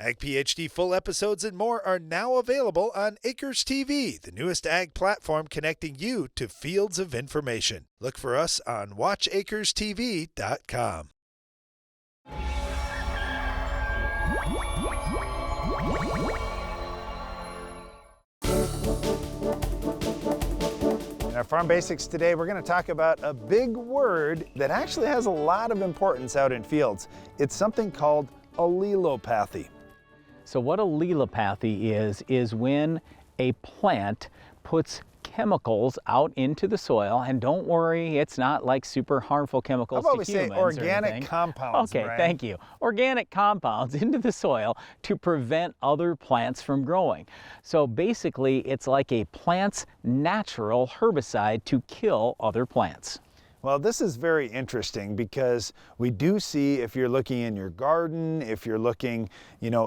Ag PhD full episodes and more are now available on Acres TV, the newest ag platform connecting you to fields of information. Look for us on watchacrestv.com. In our Farm Basics today, we're going to talk about a big word that actually has a lot of importance out in fields. It's something called allelopathy. So what allelopathy is when a plant puts chemicals out into the soil, and don't worry, it's not like super harmful chemicals to humans. How about we say organic compounds, Okay, Brian? thank you. Organic compounds into the soil to prevent other plants from growing. So basically, it's like a plant's natural herbicide to kill other plants. Well, this is very interesting because we do see, if you're looking in your garden, if you're looking,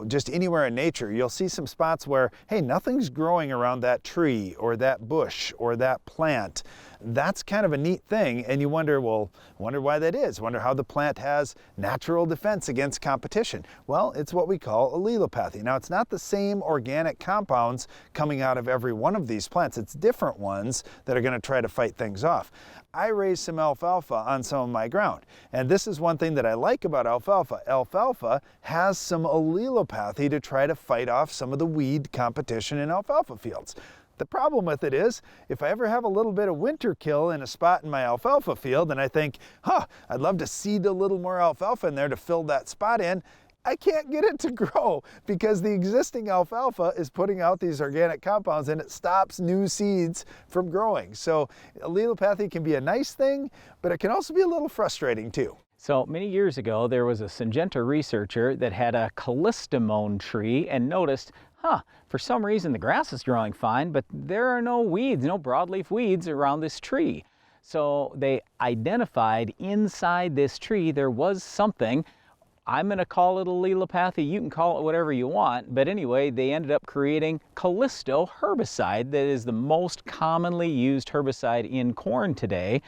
just anywhere in nature, you'll see some spots where, hey, nothing's growing around that tree or that bush or that plant. That's kind of a neat thing, and you wonder why that is. Wonder how the plant has natural defense against competition. Well, it's what we call allelopathy. Now, it's not the same organic compounds coming out of every one of these plants. It's different ones that are going to try to fight things off. I raised some alfalfa on some of my ground, and this is one thing that I like about alfalfa. Alfalfa has some allelopathy to try to fight off some of the weed competition in alfalfa fields. The problem with it is, if I ever have a little bit of winter kill in a spot in my alfalfa field and I think, I'd love to seed a little more alfalfa in there to fill that spot in, I can't get it to grow because the existing alfalfa is putting out these organic compounds and it stops new seeds from growing. So allelopathy can be a nice thing, but it can also be a little frustrating too. So many years ago, there was a Syngenta researcher that had a callistemone tree and noticed, for some reason the grass is growing fine, but there are no weeds, no broadleaf weeds around this tree. So they identified inside this tree there was something. I'm going to call it allelopathy. You can call it whatever you want. But anyway, they ended up creating Callisto herbicide that is the most commonly used herbicide in corn today,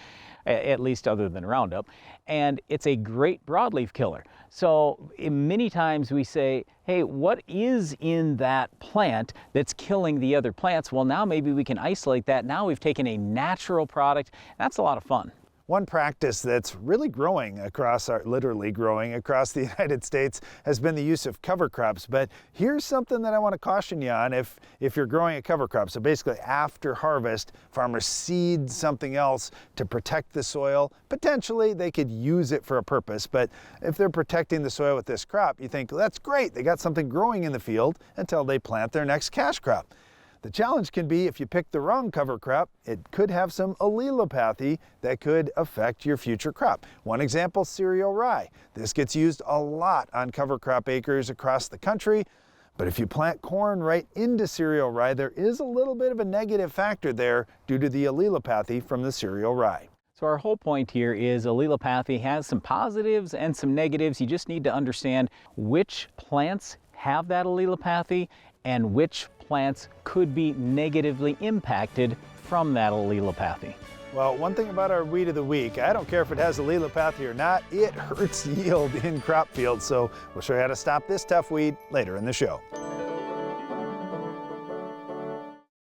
at least other than Roundup. And it's a great broadleaf killer. So many times we say, hey, what is in that plant that's killing the other plants? Well, now maybe we can isolate that. Now we've taken a natural product. That's a lot of fun. One practice that's really literally growing across the United States has been the use of cover crops. But here's something that I want to caution you on if you're growing a cover crop. So basically after harvest, farmers seed something else to protect the soil. Potentially they could use it for a purpose, but if they're protecting the soil with this crop, you think, well, that's great. They got something growing in the field until they plant their next cash crop. The challenge can be if you pick the wrong cover crop, it could have some allelopathy that could affect your future crop. One example, cereal rye. This gets used a lot on cover crop acres across the country, but if you plant corn right into cereal rye, there is a little bit of a negative factor there due to the allelopathy from the cereal rye. So our whole point here is allelopathy has some positives and some negatives. You just need to understand which plants have that allelopathy and which plants could be negatively impacted from that allelopathy. Well, one thing about our weed of the week, I don't care if it has allelopathy or not, it hurts yield in crop fields. So we'll show you how to stop this tough weed later in the show.